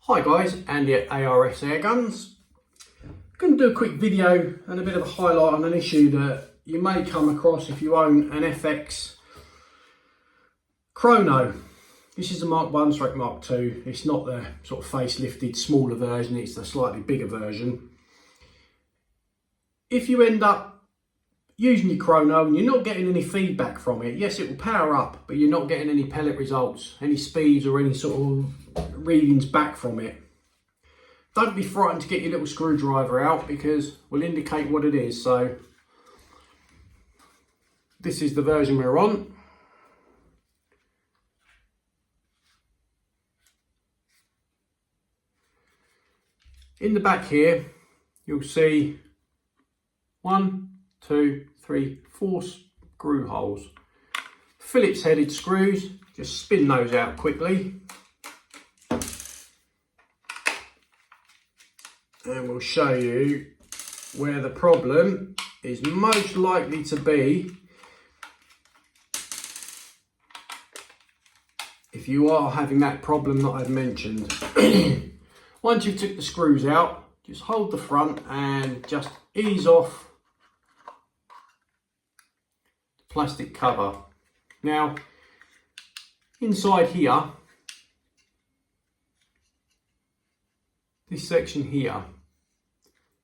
Hi guys, Andy at ARS Airguns. I'm going to do a quick video and a bit of a highlight on an issue that you may come across if you own an FX Chrono. This is a Mark 1/Mark 2. It's not the sort of facelifted smaller version, it's the slightly bigger version. If you end up using your Chrono and you're not getting any feedback from it, yes, it will power up, but you're not getting any pellet results, any speeds or any sort of readings back from it. Don't be frightened to get your little screwdriver out because we'll indicate what it is. So this is the version we're on. In the back here, you'll see 1, 2, 3, 4 screw holes. Phillips headed screws, just spin those out quickly. And we'll show you where the problem is most likely to be if you are having that problem that I've mentioned. Once you've took the screws out, just hold the front and just ease off the plastic cover. Now, inside here, this section here,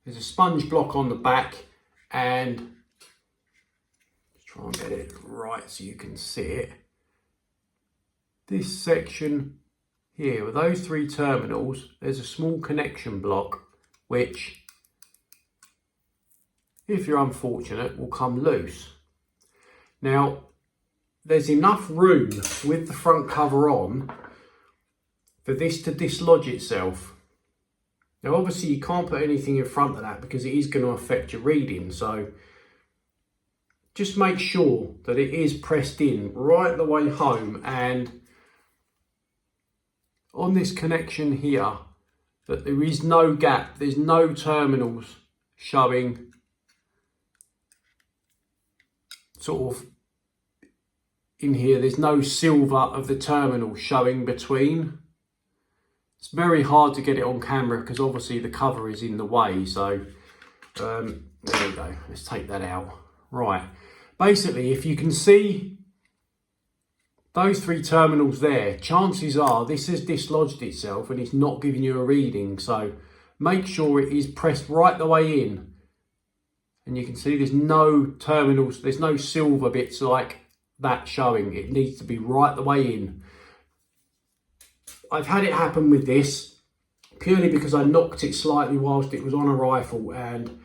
there's a sponge block on the back, and let's try and get it right so you can see it. This section here with those 3 terminals, there's a small connection block which, if you're unfortunate, will come loose. Now, there's enough room with the front cover on for this to dislodge itself. Now obviously you can't put anything in front of that because it is going to affect your reading, so just make sure that it is pressed in right the way home, and on this connection here that there is no gap, there's no terminals showing sort of in here, there's no silver of the terminal showing between. It's very hard to get it on camera because obviously the cover is in the way. So there we go. Let's take that out. Right. Basically, if you can see those 3 terminals there, chances are this has dislodged itself and it's not giving you a reading. So make sure it is pressed right the way in. And you can see there's no terminals, there's no silver bits like that showing. It needs to be right the way in. I've had it happen with this purely because I knocked it slightly whilst it was on a rifle, and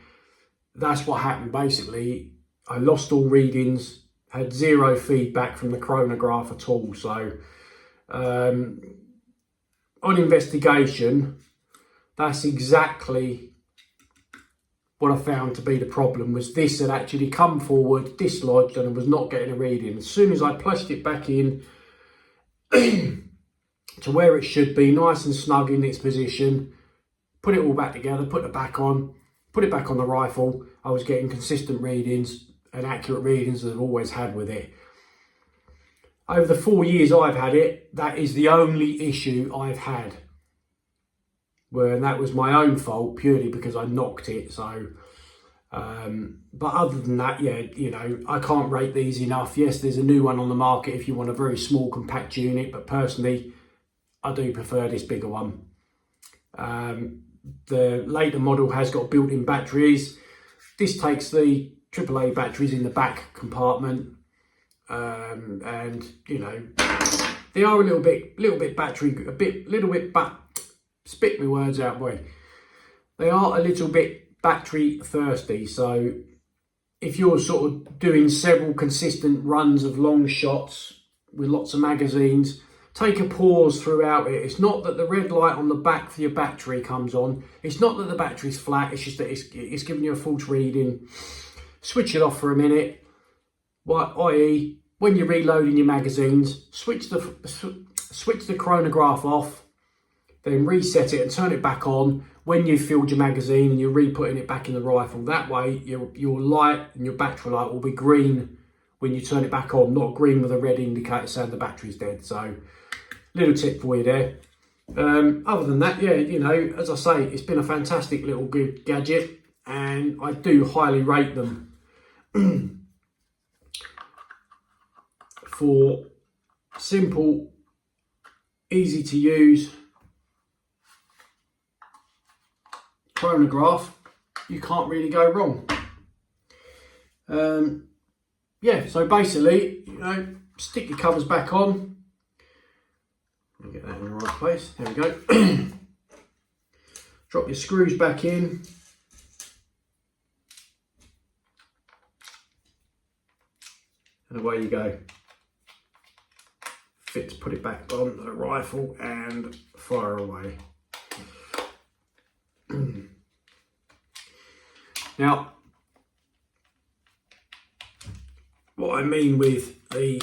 that's what happened. Basically, I lost all readings, had 0 feedback from the chronograph at all. So on investigation, that's exactly what I found to be the problem. Was this had actually come forward, dislodged, and I was not getting a reading. As soon as I pushed it back in to where it should be, nice and snug in its position, put it all back together, put it back on the rifle, I was getting consistent readings and accurate readings that I've always had with it. Over the 4 years I've had it, that is the only issue I've had. And that was my own fault purely because I knocked it. So, but other than that, yeah, you know, I can't rate these enough. Yes, there's a new one on the market if you want a very small compact unit, but personally, I do prefer this bigger one. The later model has got built-in batteries. This takes the AAA batteries in the back compartment, and you know they are a little bit battery, spit my words out, boy. They are a little bit battery thirsty. So if you're sort of doing several consistent runs of long shots with lots of magazines, take a pause throughout it. It's not that the red light on the back for your battery comes on. It's not that the battery's flat. It's just that it's giving you a false reading. Switch it off for a minute. I.e., when you're reloading your magazines, switch the chronograph off, then reset it and turn it back on when you've filled your magazine and you're re-putting it back in the rifle. That way, your light and your battery light will be green when you turn it back on, not green with a red indicator saying the battery's dead. So little tip for you there. Other than that, yeah, you know, as I say, it's been a fantastic little good gadget, and I do highly rate them for simple, easy to use chronograph. You can't really go wrong. Yeah, so basically, you know, stick your covers back on. Let me get that in the right place. There we go. Drop your screws back in. And away you go. Fit to put it back on the rifle and fire away. Now, what I mean with the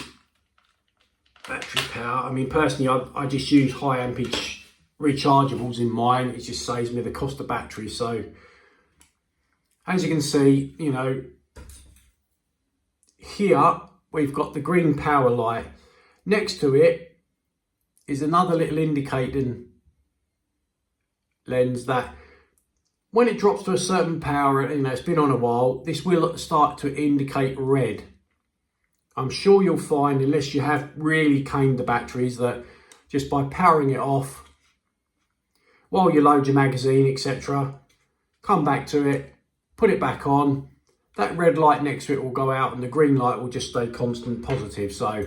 battery power, I mean personally I just use high ampage rechargeables in mine. It just saves me the cost of battery. So as you can see, you know, here we've got the green power light. Next to it is another little indicating lens that when it drops to a certain power, you know, it's been on a while, this will start to indicate red. I'm sure you'll find, unless you have really caned the batteries, that just by powering it off while you load your magazine, etc., come back to it, put it back on, that red light next to it will go out and the green light will just stay constant positive. So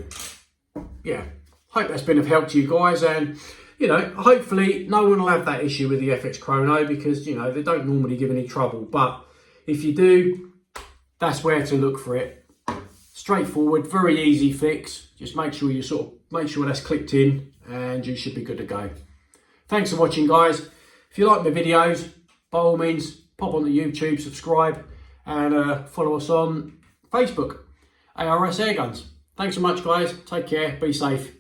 yeah, hope that's been of help to you guys, and you know, hopefully no one will have that issue with the FX Chrono, because you know, they don't normally give any trouble, but if you do, that's where to look for it. Straightforward, very easy fix. Just make sure you make sure that's clicked in and you should be good to go. Thanks for watching, guys. If you like my videos, by all means, pop on the YouTube, subscribe, and follow us on Facebook, ARS Airguns. Thanks so much, guys. Take care. Be safe.